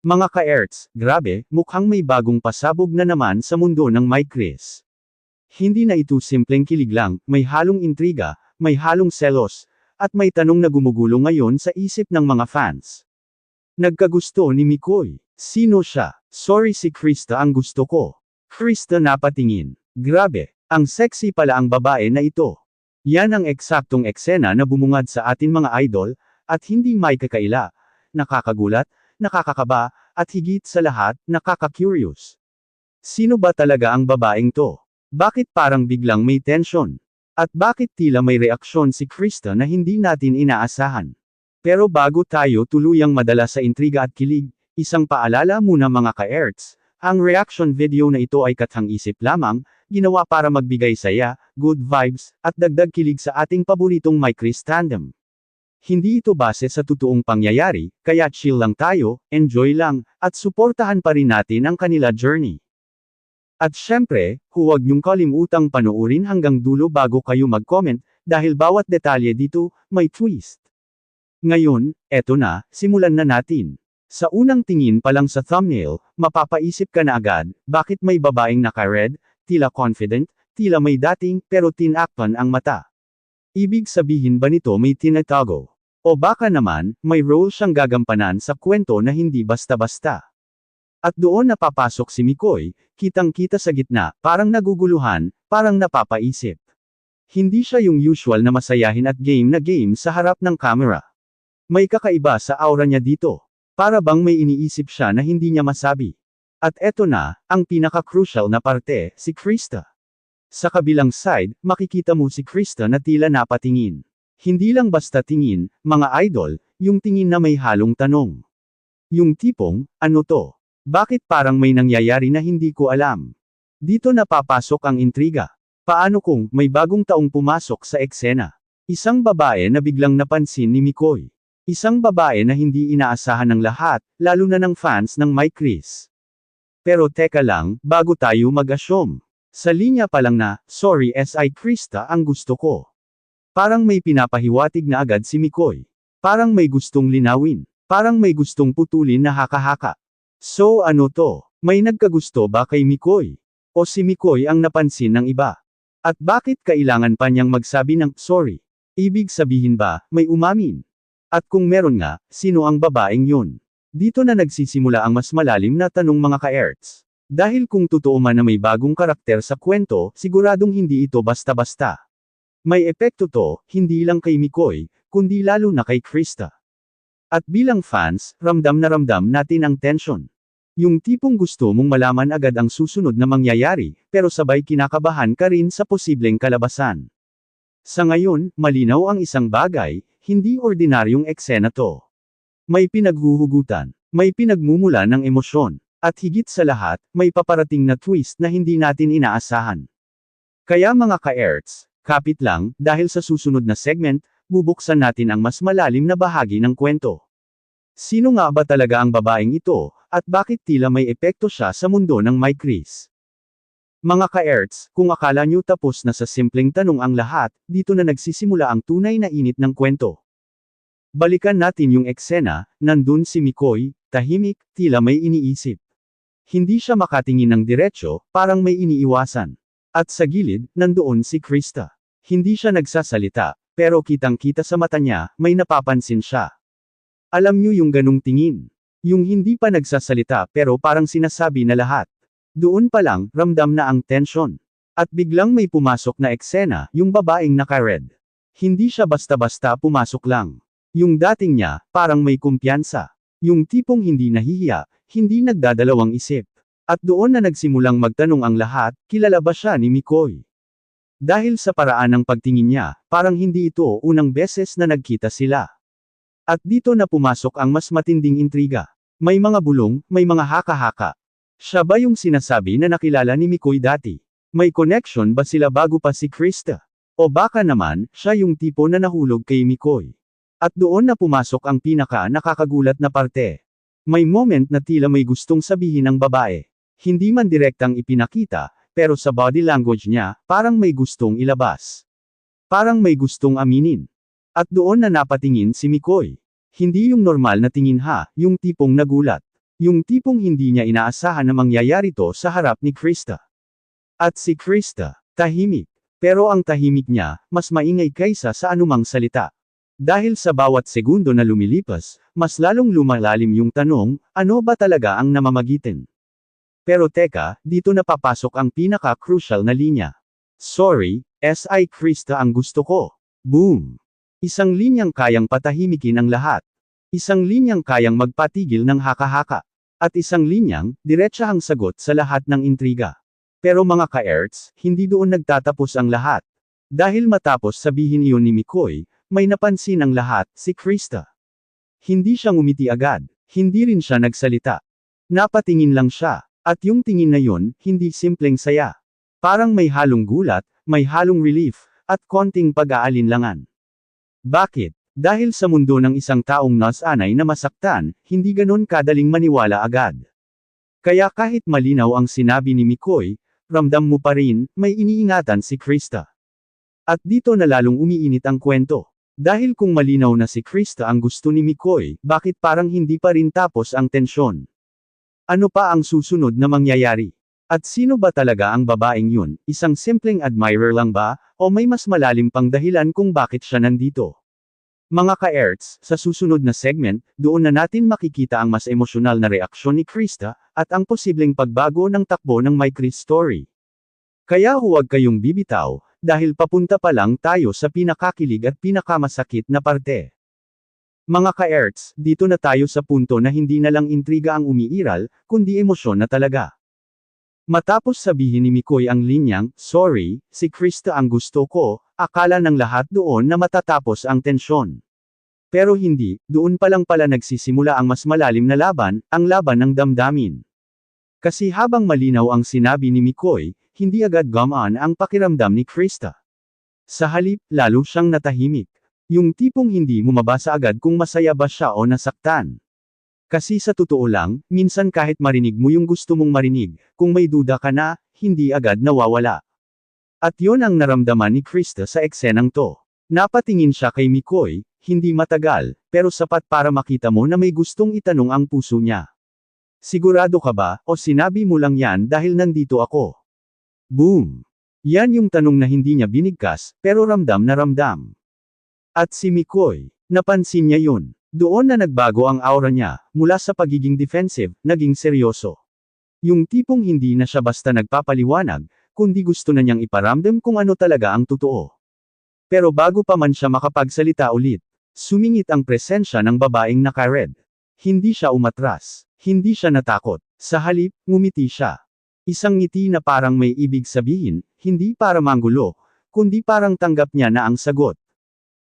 Mga ka-Erts, grabe, mukhang may bagong pasabog na naman sa mundo ng My Chris. Hindi na ito simpleng kilig lang, may halong intriga, may halong selos, at may tanong na gumugulo ngayon sa isip ng mga fans. Nagkagusto ni Mikoy. Sino siya? Sorry, si Krista ang gusto ko. Krista napatingin. Grabe, ang sexy pala ang babae na ito. Yan ang eksaktong eksena na bumungad sa atin mga idol, at hindi may kakaila, nakakagulat, nakakakaba, at higit sa lahat, nakaka-curious. Sino ba talaga ang babaeng to? Bakit parang biglang may tension? At bakit tila may reaksyon si Krista na hindi natin inaasahan? Pero bago tayo tuluyang madala sa intriga at kilig, isang paalala muna mga ka-Erts, ang reaction video na ito ay kathang-isip lamang, ginawa para magbigay saya, good vibes, at dagdag kilig sa ating paboritong My Chris tandem. Hindi ito base sa totoong pangyayari, kaya chill lang tayo, enjoy lang, at suportahan pa rin natin ang kanila journey. At syempre, huwag niyong kalimutang panoorin hanggang dulo bago kayo mag-comment, dahil bawat detalye dito, may twist. Ngayon, eto na, simulan na natin. Sa unang tingin pa lang sa thumbnail, mapapaisip ka na agad, bakit may babaeng naka-red, tila confident, tila may dating, pero tinakpan ang mata. Ibig sabihin ba nito may tinatago? O baka naman, may role siyang gagampanan sa kwento na hindi basta-basta. At doon napapasok si Mikoy, kitang-kita sa gitna, parang naguguluhan, parang napapaisip. Hindi siya yung usual na masayahin at game na game sa harap ng camera. May kakaiba sa aura niya dito. Para bang may iniisip siya na hindi niya masabi. At eto na, ang pinaka-crucial na parte, si Krista. Sa kabilang side, makikita mo si Krista na tila napatingin. Hindi lang basta tingin, mga idol, yung tingin na may halong tanong. Yung tipong, ano to? Bakit parang may nangyayari na hindi ko alam? Dito napapasok ang intriga. Paano kung may bagong taong pumasok sa eksena? Isang babae na biglang napansin ni Mikoy. Isang babae na hindi inaasahan ng lahat, lalo na ng fans ng My Chris. Pero teka lang, bago tayo mag-assume. Sa linya pa lang na, sorry si Krista ang gusto ko. Parang may pinapahiwatig na agad si Mikoy. Parang may gustong linawin. Parang may gustong putulin na haka-haka. So ano to? May nagkagusto ba kay Mikoy? O si Mikoy ang napansin ng iba? At bakit kailangan pa niyang magsabi ng sorry? Ibig sabihin ba, may umamin? At kung meron nga, sino ang babaeng yun? Dito na nagsisimula ang mas malalim na tanong mga ka-Erts. Dahil kung totoo man na may bagong karakter sa kwento, siguradong hindi ito basta-basta. May epekto to, hindi lang kay Mikoy, kundi lalo na kay Krista. At bilang fans, ramdam na ramdam natin ang tension. Yung tipong gusto mong malaman agad ang susunod na mangyayari, pero sabay kinakabahan ka rin sa posibleng kalabasan. Sa ngayon, malinaw ang isang bagay, hindi ordinaryong eksena to. May pinaghuhugutan, may pinagmumula ng emosyon, at higit sa lahat, may paparating na twist na hindi natin inaasahan. Kaya mga ka-Erts, kapit lang, dahil sa susunod na segment, bubuksan natin ang mas malalim na bahagi ng kwento. Sino nga ba talaga ang babaeng ito, at bakit tila may epekto siya sa mundo ng My Chris? Mga ka-Erts, kung akala nyo tapos na sa simpleng tanong ang lahat, dito na nagsisimula ang tunay na init ng kwento. Balikan natin yung eksena, nandun si Mikoy, tahimik, tila may iniisip. Hindi siya makatingin ng diretsyo, parang may iniiwasan. At sa gilid, nandoon si Krista. Hindi siya nagsasalita, pero kitang-kita sa mata niya, may napapansin siya. Alam nyo yung ganung tingin. Yung hindi pa nagsasalita pero parang sinasabi na lahat. Doon pa lang, ramdam na ang tension. At biglang may pumasok na eksena, yung babaeng naka-red. Hindi siya basta-basta pumasok lang. Yung dating niya, parang may kumpiyansa. Yung tipong hindi nahihiya, hindi nagdadalawang isip. At doon na nagsimulang magtanong ang lahat, kilala ba siya ni Mikoy? Dahil sa paraan ng pagtingin niya, parang hindi ito unang beses na nagkita sila. At dito na pumasok ang mas matinding intriga. May mga bulong, may mga haka-haka. Siya ba yung sinasabi na nakilala ni Mikoy dati? May connection ba sila bago pa si Krista? O baka naman, siya yung tipo na nahulog kay Mikoy? At doon na pumasok ang pinaka-nakakagulat na parte. May moment na tila may gustong sabihin ng babae. Hindi man direktang ipinakita, pero sa body language niya, parang may gustong ilabas. Parang may gustong aminin. At doon na napatingin si Mikoy. Hindi yung normal na tingin yung tipong nagulat. Yung tipong hindi niya inaasahan na mangyayari to sa harap ni Krista. At si Krista, tahimik. Pero ang tahimik niya, mas maingay kaysa sa anumang salita. Dahil sa bawat segundo na lumilipas, mas lalong lumalalim yung tanong, ano ba talaga ang namamagitan? Pero teka, dito na papasok ang pinaka-crucial na linya. Sorry, S.I. Krista ang gusto ko. Boom! Isang linyang kayang patahimikin ang lahat. Isang linyang kayang magpatigil ng haka-haka. At isang linyang, diretsahang sagot sa lahat ng intriga. Pero mga ka-Erts, hindi doon nagtatapos ang lahat. Dahil matapos sabihin iyon ni Mikoy, may napansin ang lahat, si Krista. Hindi siya ngumiti agad, hindi rin siya nagsalita. Napatingin lang siya, at yung tingin na yun, hindi simpleng saya. Parang may halong gulat, may halong relief, at konting pag-aalinlangan. Bakit? Dahil sa mundo ng isang taong nasanay na masaktan, hindi ganon kadaling maniwala agad. Kaya kahit malinaw ang sinabi ni Mikoy, ramdam mo pa rin, may iniingatan si Krista. At dito na lalong umiinit ang kwento. Dahil kung malinaw na si Krista ang gusto ni Mikoy, bakit parang hindi pa rin tapos ang tensyon? Ano pa ang susunod na mangyayari? At sino ba talaga ang babaeng yun? Isang simpleng admirer lang ba, o may mas malalim pang dahilan kung bakit siya nandito? Mga ka-Erts, sa susunod na segment, doon na natin makikita ang mas emosyonal na reaksyon ni Krista, at ang posibleng pagbago ng takbo ng My Chris story. Kaya huwag kayong bibitaw, dahil papunta pa lang tayo sa pinakakilig at pinakamasakit na parte. Mga ka-Erts, dito na tayo sa punto na hindi na lang intriga ang umiiral, kundi emosyon na talaga. Matapos sabihin ni Mikoy ang linyang, sorry, si Krista ang gusto ko, akala ng lahat doon na matatapos ang tensyon. Pero hindi, doon pa lang pala nagsisimula ang mas malalim na laban, ang laban ng damdamin. Kasi habang malinaw ang sinabi ni Mikoy, hindi agad gumaan ang pakiramdam ni Krista. Sa halip, lalo siyang natahimik. Yung tipong hindi mo mabasa agad kung masaya ba siya o nasaktan. Kasi sa totoo lang, minsan kahit marinig mo yung gusto mong marinig, kung may duda ka na, hindi agad nawawala. At yon ang naramdaman ni Krista sa eksenang to. Napatingin siya kay Mikoy, hindi matagal, pero sapat para makita mo na may gustong itanong ang puso niya. Sigurado ka ba, o sinabi mo lang yan dahil nandito ako? Boom! Yan yung tanong na hindi niya binigkas, pero ramdam na ramdam. At si Mikoy, napansin niya yun. Doon na nagbago ang aura niya, mula sa pagiging defensive, naging seryoso. Yung tipong hindi na siya basta nagpapaliwanag, kundi gusto na niyang iparamdam kung ano talaga ang totoo. Pero bago pa man siya makapagsalita ulit, sumingit ang presensya ng babaeng naka-red. Hindi siya umatras, hindi siya natakot, sa halip, ngumiti siya. Isang ngiti na parang may ibig sabihin, hindi para manggulo, kundi parang tanggap niya na ang sagot.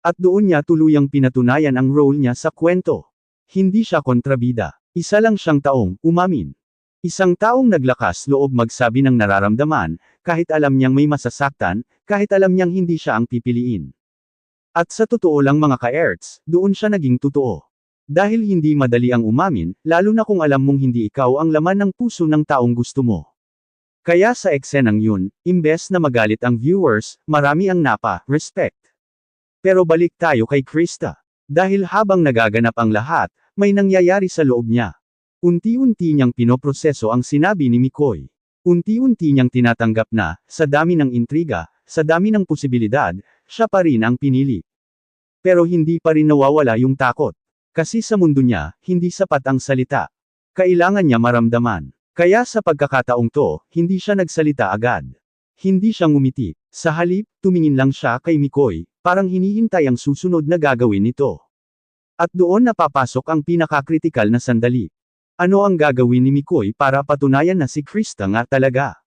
At doon niya tuluyang pinatunayan ang role niya sa kwento. Hindi siya kontrabida. Isa lang siyang taong, umamin. Isang taong naglakas loob magsabi ng nararamdaman, kahit alam niyang may masasaktan, kahit alam niyang hindi siya ang pipiliin. At sa totoo lang mga ka-Erts, doon siya naging totoo. Dahil hindi madali ang umamin, lalo na kung alam mong hindi ikaw ang laman ng puso ng taong gusto mo. Kaya sa eksenang yun, imbes na magalit ang viewers, marami ang respect. Pero balik tayo kay Krista. Dahil habang nagaganap ang lahat, may nangyayari sa loob niya. Unti-unti niyang pinoproseso ang sinabi ni Mikoy. Unti-unti niyang tinatanggap na, sa dami ng intriga, sa dami ng posibilidad, siya pa rin ang pinili. Pero hindi pa rin nawawala yung takot. Kasi sa mundo niya, hindi sapat ang salita. Kailangan niya maramdaman. Kaya sa pagkakataong to, hindi siya nagsalita agad. Hindi siya ngumiti. Sa halip, tumingin lang siya kay Mikoy, parang hinihintay ang susunod na gagawin nito. At doon napapasok ang pinakakritikal na sandali. Ano ang gagawin ni Mikoy para patunayan na si Krista nga talaga?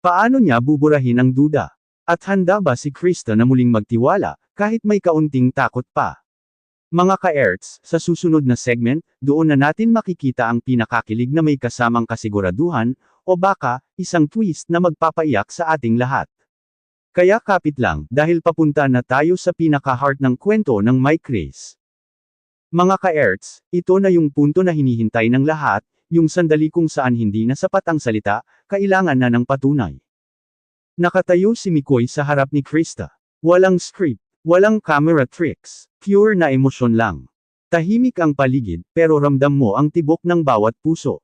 Paano niya buburahin ang duda? At handa ba si Krista na muling magtiwala, kahit may kaunting takot pa? Mga ka-Erts, sa susunod na segment, doon na natin makikita ang pinakakilig na may kasamang kasiguraduhan, o baka, isang twist na magpapaiyak sa ating lahat. Kaya kapit lang, dahil papunta na tayo sa pinaka-heart ng kwento ng My Chris. Mga ka-Erts, ito na yung punto na hinihintay ng lahat, yung sandali kung saan hindi na sapat ang salita, kailangan na ng patunay. Nakatayo si Mikoy sa harap ni Krista. Walang script, walang camera tricks, pure na emosyon lang. Tahimik ang paligid, pero ramdam mo ang tibok ng bawat puso.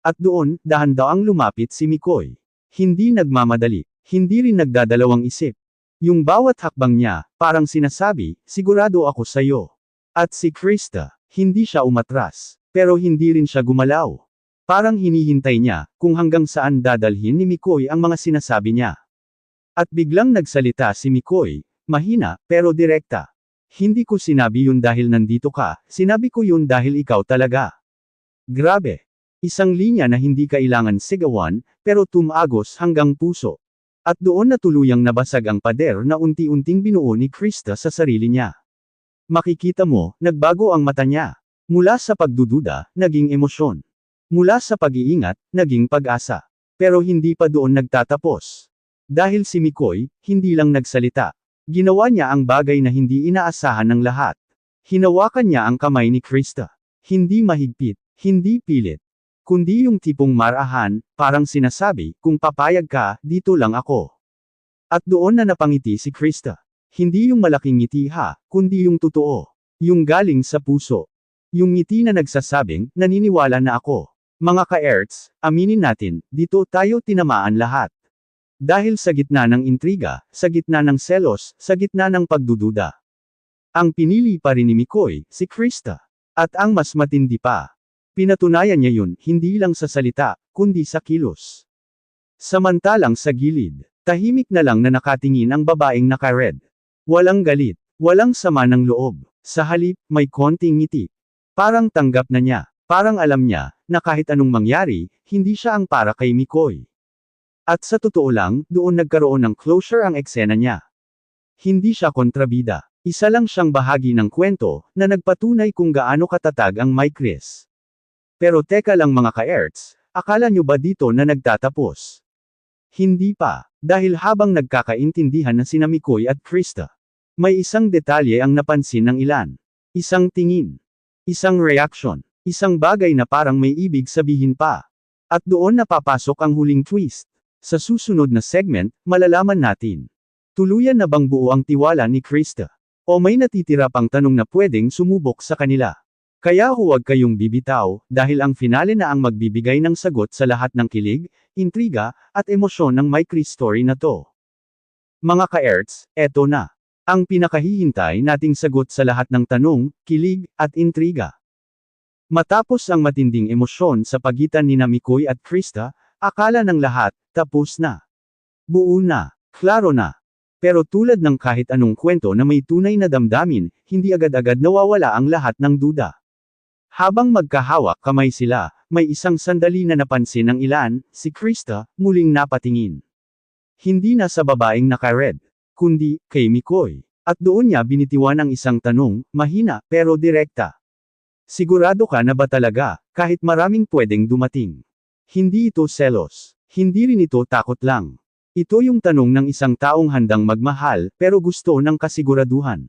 At doon, dahan-daang lumapit si Mikoy. Hindi nagmamadali, hindi rin nagdadalawang isip. Yung bawat hakbang niya, parang sinasabi, sigurado ako sa'yo. At si Krista, hindi siya umatras, pero hindi rin siya gumalaw. Parang hinihintay niya, kung hanggang saan dadalhin ni Mikoy ang mga sinasabi niya. At biglang nagsalita si Mikoy, mahina, pero direkta. Hindi ko sinabi yun dahil nandito ka, sinabi ko yun dahil ikaw talaga. Grabe. Isang linya na hindi kailangan sigawan, pero tumagos hanggang puso. At doon na tuluyang nabasag ang pader na unti-unting binuo ni Krista sa sarili niya. Makikita mo, nagbago ang mata niya. Mula sa pagdududa, naging emosyon. Mula sa pag-iingat, naging pag-asa. Pero hindi pa doon nagtatapos. Dahil si Mikoy, hindi lang nagsalita. Ginawa niya ang bagay na hindi inaasahan ng lahat. Hinawakan niya ang kamay ni Krista. Hindi mahigpit, hindi pilit. Kundi yung tipong marahan, parang sinasabi, kung papayag ka, dito lang ako. At doon na napangiti si Krista. Hindi yung malaking ngiti ha, kundi yung totoo. Yung galing sa puso. Yung ngiti na nagsasabing, naniniwala na ako. Mga ka-Erts, aminin natin, dito tayo tinamaan lahat. Dahil sa gitna ng intriga, sa gitna ng selos, sa gitna ng pagdududa. Ang pinili pa rin ni Mikoy, si Krista. At ang mas matindi pa. Pinatunayan niya yun, hindi lang sa salita, kundi sa kilos. Samantalang sa gilid, tahimik na lang na nakatingin ang babaeng naka-red. Walang galit, walang sama ng loob. Sa halip, may konting ngiti. Parang tanggap na niya, parang alam niya, na kahit anong mangyari, hindi siya ang para kay Mikoy. At sa totoo lang, doon nagkaroon ng closure ang eksena niya. Hindi siya kontrabida. Isa lang siyang bahagi ng kwento, na nagpatunay kung gaano katatag ang Mycris. Pero teka lang mga ka-Erts, akala nyo ba dito na nagtatapos? Hindi pa, dahil habang nagkakaintindihan na sina Mikoy at Krista, may isang detalye ang napansin ng ilan. Isang tingin. Isang reaction. Isang bagay na parang may ibig sabihin pa. At doon napapasok ang huling twist. Sa susunod na segment, malalaman natin. Tuluyan na bang buo ang tiwala ni Krista? O may natitira pang tanong na pwedeng sumubok sa kanila? Kaya huwag kayong bibitaw, dahil ang finale na ang magbibigay ng sagot sa lahat ng kilig, intriga, at emosyon ng Mycris story na to. Mga ka-Erts, eto na. Ang pinakahihintay nating sagot sa lahat ng tanong, kilig, at intriga. Matapos ang matinding emosyon sa pagitan ni Mikoy at Krista, akala ng lahat, tapos na. Buo na, klaro na. Pero tulad ng kahit anong kwento na may tunay na damdamin, hindi agad-agad nawawala ang lahat ng duda. Habang magkahawak kamay sila, may isang sandali na napansin ng ilan, si Krista, muling napatingin. Hindi na sa babaeng naka-red, kundi, kay Mikoy. At doon niya binitiwan ang isang tanong, mahina, pero direkta. Sigurado ka na ba talaga, kahit maraming pwedeng dumating? Hindi ito selos. Hindi rin ito takot lang. Ito yung tanong ng isang taong handang magmahal, pero gusto ng kasiguraduhan.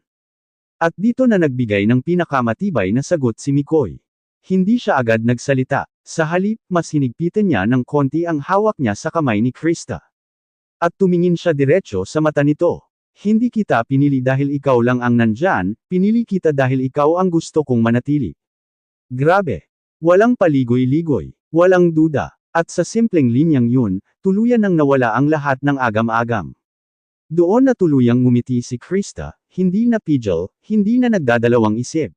At dito na nagbigay ng pinakamatibay na sagot si Mikoy. Hindi siya agad nagsalita. Sa halip, mas hinigpitan niya ng konti ang hawak niya sa kamay ni Krista. At tumingin siya diretso sa mata nito. Hindi kita pinili dahil ikaw lang ang nandyan, pinili kita dahil ikaw ang gusto kong manatili. Grabe. Walang paligoy-ligoy. Walang duda. At sa simpleng linyang yun, tuluyan nang nawala ang lahat ng agam-agam. Doon na tuluyang ngumiti si Krista, hindi na pidgel, hindi na nagdadalawang isip.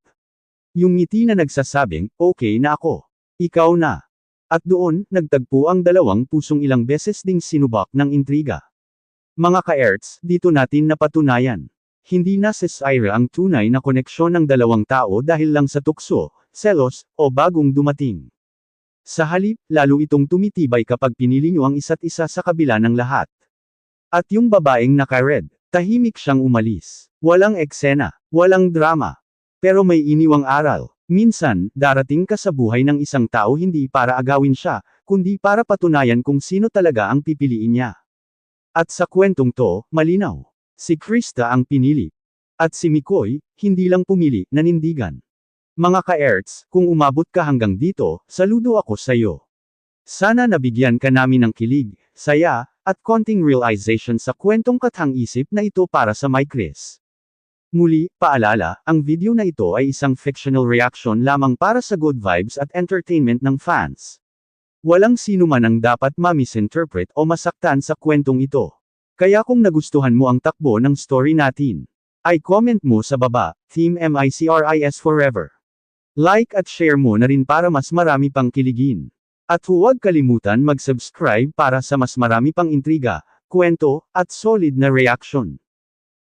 Yung ngiti na nagsasabing, okay na ako. Ikaw na. At doon, nagtagpo ang dalawang pusong ilang beses ding sinubak ng intriga. Mga ka-Erts, dito natin napatunayan. Hindi na si Syra ang tunay na koneksyon ng dalawang tao dahil lang sa tukso, selos, o bagong dumating. Sa halip, lalo itong tumitibay kapag pinili nyo ang isa't isa sa kabila ng lahat. At yung babaeng naka-red, tahimik siyang umalis. Walang eksena, walang drama. Pero may iniwang aral. Minsan, darating ka sa buhay ng isang tao hindi para agawin siya, kundi para patunayan kung sino talaga ang pipiliin niya. At sa kwentong to, malinaw. Si Krista ang pinili. At si Mikoy, hindi lang pumili, nanindigan. Mga ka-Erts, kung umabot ka hanggang dito, saludo ako sa iyo. Sana nabigyan ka namin ng kilig, saya, at konting realization sa kwentong kathang-isip na ito para sa Mycris. Muli, paalala, ang video na ito ay isang fictional reaction lamang para sa good vibes at entertainment ng fans. Walang sino man ang dapat ma-misinterpret o masaktan sa kwentong ito. Kaya kung nagustuhan mo ang takbo ng story natin, ay comment mo sa baba, Team MICRIS Forever. Like at share mo na rin para mas marami pang kiligin. At huwag kalimutan mag-subscribe para sa mas marami pang intriga, kwento, at solid na reaction.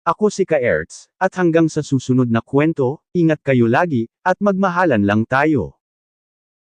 Ako si Ka-Ertz, at hanggang sa susunod na kwento, ingat kayo lagi, at magmahalan lang tayo.